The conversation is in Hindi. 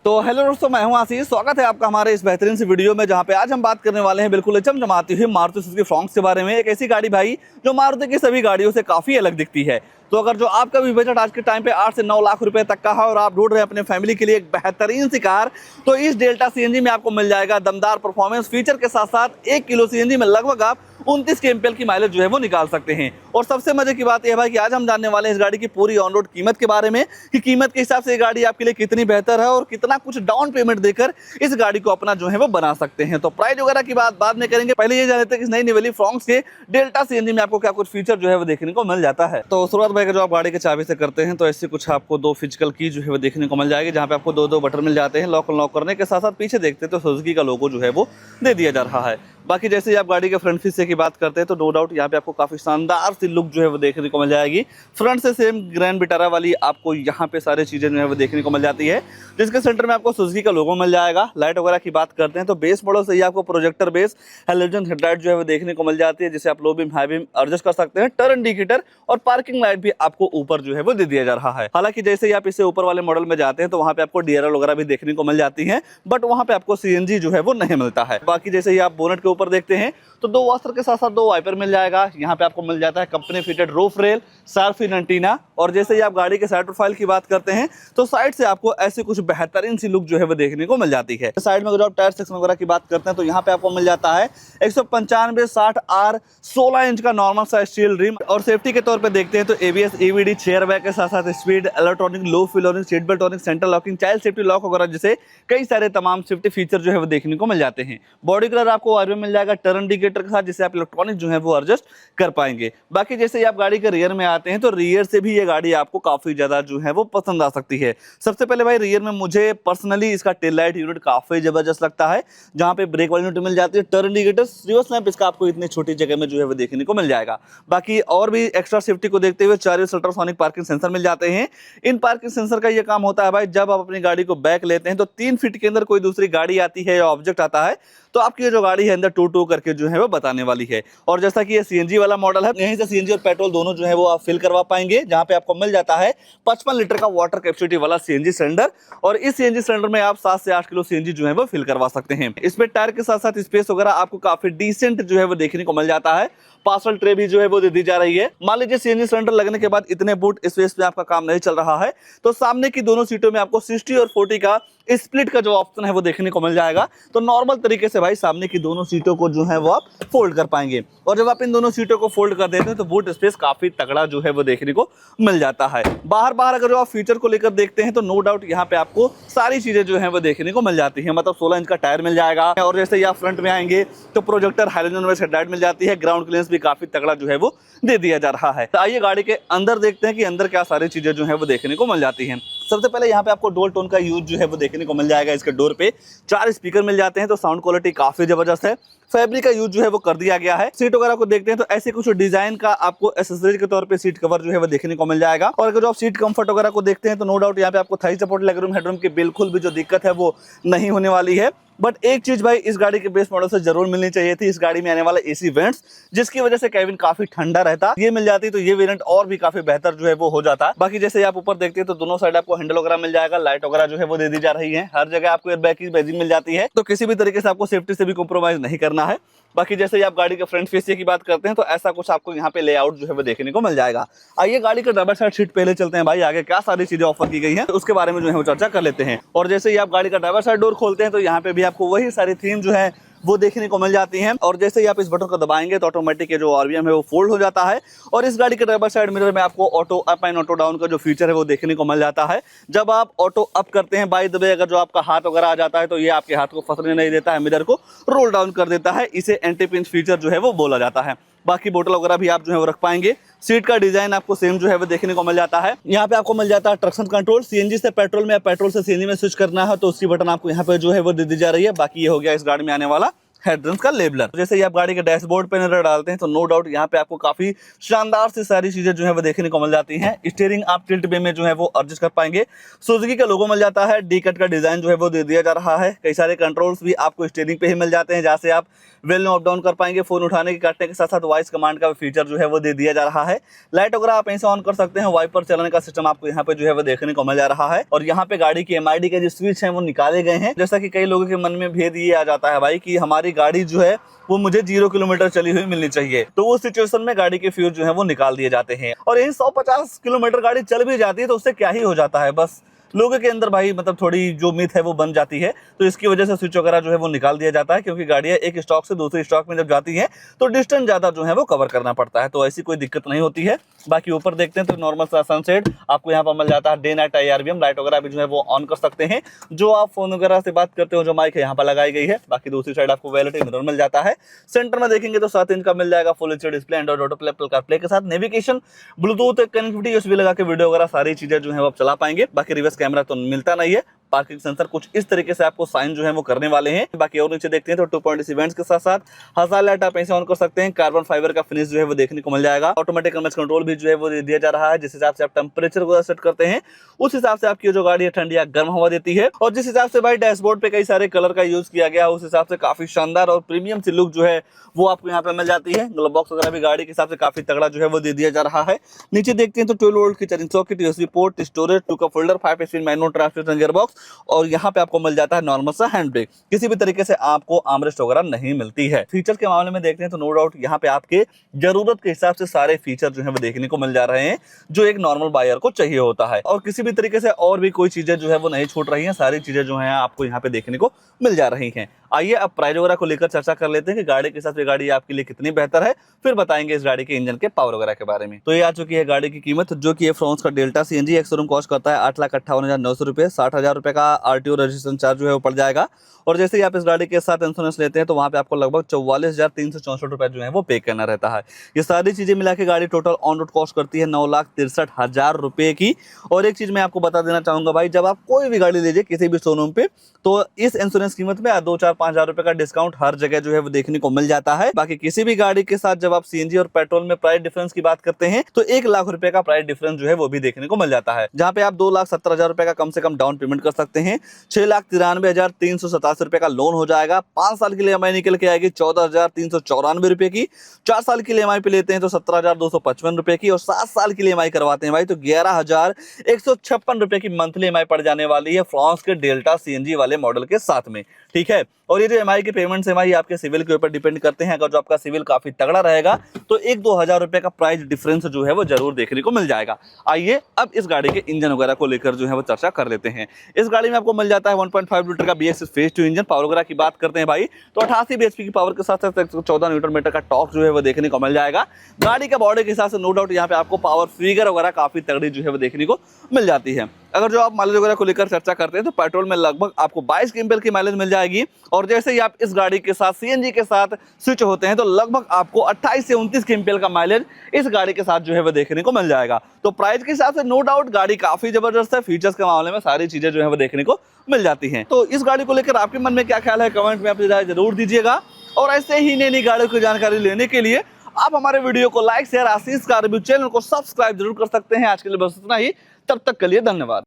तो हेलो दोस्तों, मैं हूं आशीष। स्वागत है आपका हमारे इस बेहतरीन सी वीडियो में, जहां पे आज हम बात करने वाले हैं बिल्कुल चमचमाती हुई मारुति सुजुकी फ्रॉन्क्स के बारे में। एक ऐसी गाड़ी भाई जो मारुति की सभी गाड़ियों से काफ़ी अलग दिखती है। तो अगर जो आपका भी बजट आज के टाइम पे 8 से 9 लाख रुपए तक का है और आप ढूंढ रहे हैं अपने फैमिली के लिए एक बेहतरीन सी कार, तो इस डेल्टा सीएनजी में आपको मिल जाएगा दमदार परफॉर्मेंस फीचर के साथ साथ 1 किलो सीएनजी में लगभग आप 29 kmpl की माइलेज जो है वो निकाल सकते हैं। और सबसे मजे की बात यह है भाई कि आज हम जानने वाले हैं इस गाड़ी की पूरी ऑन रोड कीमत के बारे में, कि कीमत के हिसाब से ये गाड़ी आपके लिए कितनी बेहतर है और कितना कुछ डाउन पेमेंट देकर इस गाड़ी को अपना जो है वो बना सकते हैं। तो प्राइस वगैरह की बात बाद में करेंगे, पहले ये जान लेते हैं कि इस नई निवेली फ्रॉन्क्स के डेल्टा सीएनजी में आपको क्या कुछ फीचर जो है वो देखने को मिल जाता है। तो शुरुआत भाई जो आप गाड़ी के चाबी से करते हैं तो ऐसे कुछ आपको 2 फिजिकल की जो है वो देखने को मिल जाएगी, जहाँ पे आपको 2 बटन मिल जाते हैं। लॉक अनलॉक करने के साथ साथ पीछे देखते हैं तो सुजुकी का लोगो जो है वो दे दिया जा रहा है। बाकी जैसे ही आप गाड़ी के फ्रंट फीस की बात करते हैं तो नो डाउट यहाँ पे आपको काफी शानदार सी लुक जो है वो देखने को मिल जाएगी। फ्रंट से सेम ग्रैंड विटारा वाली आपको यहाँ पे सारी चीजें जो है वो देखने को मिल जाती है, जिसके सेंटर में आपको सुजुकी का लोगो मिल जाएगा। लाइट वगैरह की बात करते हैं तो बेस मॉडल से ही आपको प्रोजेक्टर बेस हेलोजन हेडलाइट जो है वो देखने को मिल जाती है, जिसे आप low beam high beam adjust कर सकते हैं। टर्न इंडिकेटर और पार्किंग लाइट भी आपको ऊपर जो है वो दे दिया जा रहा है। हालांकि जैसे ही आप इसे ऊपर वाले मॉडल में जाते हैं तो वहाँ पे आपको डीआरएल वगैरह भी देखने को मिल जाती है, बट वहाँ पे आपको सीएनजी जो है वो नहीं मिलता है। बाकी जैसे ही आप बोनट के ऊपर देखते हैं तो 2 वॉशर के साथ साथ 2 वाइपर मिल जाएगा। यहाँ पे आपको मिल जाता है company fitted roof rail, sharp fin antenna. और जैसे ही आप गाड़ी के साइड प्रोफाइल की बात करते हैं तो साइड से आपको ऐसी कुछ बेहतरीन सी लुक जो है वो देखने को मिल जाती है। साइड में अगर आप टायर सेक्शन वगैरह की बात करते हैं तो यहाँ पे आपको मिल जाता है 195/60R 16 इंच का नॉर्मल सा स्टील रिम। और सेफ्टी के तौर पे देखते हैं तो एबीएस ईवीडी चेयर बैग के साथ साथ speed electronic low flooring seat belt tonic central locking child safety lock वगैरह जैसे कई सारे तमाम सेफ्टी फीचर जो है वो देखने को मिल जाते हैं। बॉडी कलर आपको आर में मिल जाएगा टर्न इंडिकेटर के साथ, जिससे आप इलेक्ट्रॉनिक जो है वो एडजस्ट कर पाएंगे। बाकी जैसे ही आप गाड़ी के रियर में आते हैं तो रियर से भी ये गाड़ी आपको काफी ज्यादा जो है वो पसंद आ सकती है। सबसे पहले भाई रियर में मुझे पर्सनली इसका टेल लाइट यूनिट काफी जबरदस्त लगता है, जहां पे ब्रेक वाली यूनिट मिल जाती है। टर्न इंडिकेटर रिवर्स लैंप इसका आपको इतनी छोटी जगह में जो है वो देखने को मिल जाएगा। बाकी और भी एक्स्ट्रा सेफ्टी को देखते हुए 4 अल्ट्रासोनिक पार्किंग सेंसर मिल जाते हैं। इन पार्किंग सेंसर का ये काम होता है भाई, जब आप अपनी गाड़ी को बैक लेते हैं तो 3 फीट के अंदर कोई दूसरी गाड़ी आती है या ऑब्जेक्ट आता है तो आपकी ये जो गाड़ी है अंदर टू टू करके जो है वो बताने वाली है। और जैसा कि ये सीएनजी वाला मॉडल है, यहीं से सीएनजी और पेट्रोल दोनों जो है वो आप फिल करवा पाएंगे, जहां पे आपको मिल जाता है 55 लीटर का वाटर कैपेसिटी वाला सीएनजी सिलेंडर। और इस सीएनजी सिलेंडर में आप 7 से 8 किलो सीएनजी जो है वो फिल करवा सकते हैं। इसमें टायर के साथ साथ स्पेस वगैरह आपको काफी डिसेंट जो है वो देखने को मिल जाता है। पार्सल ट्रे भी जो है वो दे दी जा रही है। मान लीजिए सीएनजी सिलेंडर लगने के बाद इतने बूट स्पेस में आपका काम नहीं चल रहा है तो सामने की दोनों सीटों में आपको 60 और 40 का स्प्लिट का जो ऑप्शन है वो देखने को मिल जाएगा। तो नॉर्मल तरीके से भाई सामने की दोनों सीटों को जो है वो आप फोल्ड कर पाएंगे। और जब आप इन दोनों सीटों को फोल्ड कर देते हैं तो बूट स्पेस काफी तगड़ा जो है वो देखने को मिल जाता है। बाहर अगर आप फीचर को लेकर देखते हैं तो नो डाउट यहाँ पे आपको सारी चीजें जो है वो देखने को मिल जाती है। मतलब 16 इंच का टायर मिल जाएगा। और जैसे ही आप फ्रंट में आएंगे तो प्रोजेक्टर हाइलोजन बेस हेडलाइट मिल जाती है। ग्राउंड क्लियरेंस भी काफी तगड़ा जो है वो दे दिया जा रहा है। तो आइए गाड़ी के अंदर देखते हैं कि अंदर क्या सारी चीजें जो है वो देखने को मिल जाती हैं। सबसे पहले यहाँ पे आपको डुअल टोन का यूज जो है वो देखने को मिल जाएगा। इसके डोर पे 4 स्पीकर मिल जाते हैं तो साउंड क्वालिटी काफी जबरदस्त है। फैब्रिक का यूज जो है वो कर दिया गया है। सीट वगैरह को देखते हैं तो ऐसे कुछ डिजाइन का आपको एक्सेसरीज के तौर पे सीट कवर जो है वो देखने को मिल जाएगा। और अगर आप सीट कंफर्ट वगैरह को देखते हैं तो नो डाउट यहाँ पे आपको थाई सपोर्ट लेगरूम हेडरूम की बिल्कुल भी जो दिक्कत है वो नहीं होने वाली है। बट एक चीज भाई इस गाड़ी के बेस मॉडल से जरूर मिलनी चाहिए थी, इस गाड़ी में आने वाला एसी वेंट्स, जिसकी वजह से केबिन काफी ठंडा रहता। ये मिल जाती तो ये वेरिएंट और भी काफी बेहतर जो है वो हो जाता। बाकी जैसे आप ऊपर देखते हैं तो दोनों साइड आपको हैंडल वगैरह मिल जाएगा। लाइट वगैरह जो है वो दे दी जा रही है। हर जगह आपको एयरबैग की बैजिंग मिल जाती है, तो किसी भी तरीके से आपको सेफ्टी से भी कॉम्प्रोमाइज नहीं करना है। बाकी जैसे ही आप गाड़ी के फ्रंट फेस की बात करते हैं तो ऐसा कुछ आपको यहाँ पे लेआउट जो है वो देखने को मिल जाएगा। आइए गाड़ी के ड्राइवर साइड सीट पहले चलते हैं भाई, आगे क्या सारी चीजें ऑफर की गई हैं उसके बारे में जो है वो चर्चा कर लेते हैं। और जैसे ही आप गाड़ी का ड्राइवर साइड डोर खोलते हैं तो यहाँ पे भी आपको वही सारी थीम जो है वो देखने को मिल जाती हैं। और जैसे ही आप इस बटन को दबाएंगे तो ऑटोमेटिक जो आरवीएम है वो फोल्ड हो जाता है। और इस गाड़ी के ड्राइवर साइड मिरर में आपको auto up and auto down का जो फीचर है वो देखने को मिल जाता है। जब आप ऑटो अप करते हैं बाय द वे, अगर जो आपका हाथ वगैरह आ जाता है तो ये आपके हाथ को फंसने नहीं देता है, मिरर को रोल डाउन कर देता है। इसे एंटी पिंच फीचर जो है वो बोला जाता है। बाकी बोतल वगैरह भी आप जो है वो रख पाएंगे। सीट का डिजाइन आपको सेम जो है वो देखने को मिल जाता है। यहाँ पे आपको मिल जाता है ट्रैक्शन कंट्रोल। सीएनजी से पेट्रोल में या पेट्रोल से सीएनजी में स्विच करना है तो उसकी बटन आपको यहाँ पे जो है वो दे दी जा रही है। बाकी ये हो गया इस गाड़ी में आने वाला हेडरेस्ट का लेबलर। जैसे ही आप गाड़ी के डैशबोर्ड पे नजर डालते हैं तो नो डाउट यहाँ पे आपको काफी शानदार सी सारी चीजें जो है वो देखने को मिल जाती हैं। स्टीयरिंग आप टिल्ट वे में जो है वो एडजस्ट कर पाएंगे। सुजुकी का लोगो मिल जाता है, डी कट का डिजाइन जो है वो दे दिया जा रहा है। कई सारे कंट्रोल्स भी आपको स्टीयरिंग पे ही मिल जाते हैं, जहाँ से आप वेल अप डाउन कर पाएंगे। फोन उठाने के काटने के साथ साथ वॉइस कमांड का फीचर जो है वो दे दिया जा रहा है। लाइट वगैरह आप ऐसे ऑन कर सकते हैं। वाइपर चलाने का सिस्टम आपको यहाँ पे जो है वो देखने को मिल जा रहा है। और यहाँ पे गाड़ी की MID के जो स्विच है वो निकाले गए हैं। जैसा कि कई लोगों के मन में भेद ये आ जाता है भाई कि हमारी गाड़ी जो है वो मुझे 0 किलोमीटर चली हुई मिलनी चाहिए, तो वो सिचुएशन में गाड़ी के फ्यूज जो है वो निकाल दिए जाते हैं। और यही 150 किलोमीटर गाड़ी चल भी जाती है तो उससे क्या ही हो जाता है, बस लोगों के अंदर भाई मतलब थोड़ी जो मिथ है वो बन जाती है। तो इसकी वजह से स्विच वगैरह जो है वो निकाल दिया जाता है, क्योंकि गाड़ियां एक स्टॉक से दूसरे स्टॉक में जब जाती हैं तो डिस्टेंस ज्यादा जो है वो कवर करना पड़ता है, तो ऐसी कोई दिक्कत नहीं होती है। बाकी ऊपर देखते हैं तो नॉर्मल सा सनसेट आपको यहाँ पर मिल जाता है। डे नाइट IRBM लाइट वगैरह भी जो है वो ऑन कर सकते हैं। जो आप फोन वगैरह से बात करते हो जो माइक है यहाँ पर लगाई गई है। बाकी दूसरी साइड आपको वैलिटी मिरर मिल जाता है। सेंटर में देखेंगे तो 7 इंच का मिल जाएगा full HD display, Android auto play, Apple CarPlay के साथ नेविगेशन, ब्लूटूथ कनेक्टिविटी, USB लगा के वीडियो वगैरह सारी चीजें जो है वो आप चला पाएंगे। बाकी रिवर्स कैमरा तो मिलता नहीं है। पार्किंग सेंसर कुछ इस तरीके से आपको साइन जो है वो करने वाले हैं। बाकी और नीचे देखते हैं तो 2.2 इवेंट्स के साथ साथ 1000 लाइट आप ऐसे ऑन कर सकते हैं। कार्बन फाइबर का फिनिश जो है वो देखने को मिल जाएगा। ऑटोमेटिक क्लाइमेट कंट्रोल भी जो है वो दिया जा रहा है। जिस हिसाब से आप टेंपरेचर को सेट करते हैं उस हिसाब से आपकी जो गाड़ी है ठंडी या गर्म हवा देती है। और जिस हिसाब से भाई डैशबोर्ड पे कई सारे कलर का यूज किया गया उस हिसाब से काफी शानदार और प्रीमियम सी लुक जो है वो आपको यहाँ पे मिल जाती है। ग्लव बॉक्स वगैरह भी गाड़ी के हिसाब से काफी तगड़ा जो है वो दे दिया जा रहा है। नीचे देखते हैं तो 12 वोल्ट की charging socket, USB port, storage, 2 cup holder, 5 speed manual transmission gear box. और यहाँ पे आपको मिल जाता है नॉर्मल सा हैंड ब्रेक। किसी भी तरीके से आपको आर्मरेस्ट वगैरह नहीं मिलती है। फीचर्स के मामले में देखते हैं तो नो डाउट यहाँ पे आपके जरूरत के हिसाब से सारे फीचर जो है वो देखने को मिल जा रहे हैं जो एक नॉर्मल बायर को चाहिए होता है। और किसी भी तरीके से और भी कोई चीजें जो है वो नहीं छूट रही हैं। सारी चीजें जो है आपको यहाँ पे देखने को मिल जा रही हैं। आइए अब प्राइस वगैरह को लेकर चर्चा कर लेते हैं कि गाड़ी के हिसाब से गाड़ी आपके लिए कितनी बेहतर है, फिर बताएंगे इस गाड़ी के इंजन के पावर वगैरह के बारे में। तो ये आ चुकी है गाड़ी की कीमत, जो कि फ्रांस का डेल्टा CNG एक शोरूम कॉस्ट करता है 8,58,900 रुपये। 60,000 रुपये का RTO रजिस्ट्रेशन चार्ज जो है वो पड़ जाएगा। और जैसे ही आप इस गाड़ी के साथ इंश्योरेंस लेते हैं तो वहाँ पे आपको लगभग 44,364 रुपये जो है वो पे करना रहता है। ये सारी चीजें मिला के गाड़ी टोटल ऑन रोड कॉस्ट करती है 9,63,000 रुपये की। और एक चीज मैं आपको बता देना चाहूंगा भाई, जब आप कोई भी गाड़ी लीजिए किसी भी शोरूम पे तो इस इंश्योरेंस कीमत में 2-4-5 हज़ार रुपए का डिस्काउंट हर जगह जो है वो देखने को मिल जाता है। बाकी किसी भी गाड़ी के साथ जब आप CNG और पेट्रोल में प्राइस डिफरेंस की बात करते हैं तो 1 लाख रुपए का प्राइस डिफरेंस जो है वो भी देखने को मिल जाता है, जहाँ पे आप 2,70,000 रुपए का कम से कम डाउन पेमेंट कर सकते हैं। 6,93,387 रुपए का लोन हो जाएगा। 5 साल के लिए EMI निकल के आएगी 14,394 रुपए की। 4 साल के लिए EMI पे लेते हैं तो 17,255 रुपए की। और 7 साल के लिए EMI करवाते हैं भाई तो 11,156 रुपए की मंथली EMI पड़ जाने वाली है फ्रांस के डेल्टा CNG वाले मॉडल के साथ में। ठीक है। और ये जो EMI के पेमेंट्स EMI आपके सिविल के ऊपर डिपेंड करते हैं। अगर जो आपका सिविल काफी तगड़ा रहेगा तो 1-2 हज़ार रुपए का प्राइस डिफरेंस जो है वो जरूर देखने को मिल जाएगा। आइए अब इस गाड़ी के इंजन वगैरह को लेकर जो है वो चर्चा कर लेते हैं। इस गाड़ी में आपको मिल जाता है 1.5 लीटर का BS फेज 2 इंजन। पावर वगैरह की बात करते हैं भाई तो 88 bhp की पावर के साथ साथ 114 न्यूटन मीटर का टॉर्क जो है वो देखने को मिल जाएगा। गाड़ी का बॉडी के हिसाब से नो डाउट यहाँ पे आपको पावर फिगर वगैरह काफी तगड़ी जो है वो देखने को मिल जाती है। अगर जो आप माइलेज वगैरह को लेकर चर्चा करते हैं तो पेट्रोल में लगभग आपको 22 क्विंटल की माइलेज मिल जाएगी। और जैसे ही आप इस गाड़ी के साथ CNG के साथ स्विच होते हैं तो लगभग आपको 28 से 29 क्विंटल का माइलेज इस गाड़ी के साथ जो है वो देखने को मिल जाएगा। तो प्राइस के हिसाब से नो डाउट गाड़ी काफी जबरदस्त है। फीचर्स के मामले में सारी चीजें जो है वो देखने को मिल जाती हैं। तो इस गाड़ी को लेकर आपके मन में क्या ख्याल है, कमेंट में अपनी राय जरूर दीजिएगा। और ऐसे ही नई नई गाड़ियों की जानकारी लेने के लिए आप हमारे वीडियो को लाइक शेयर आशीष कार रिव्यू चैनल को सब्सक्राइब जरूर कर सकते हैं। आज के लिए बस इतना ही, तब तक के लिए धन्यवाद।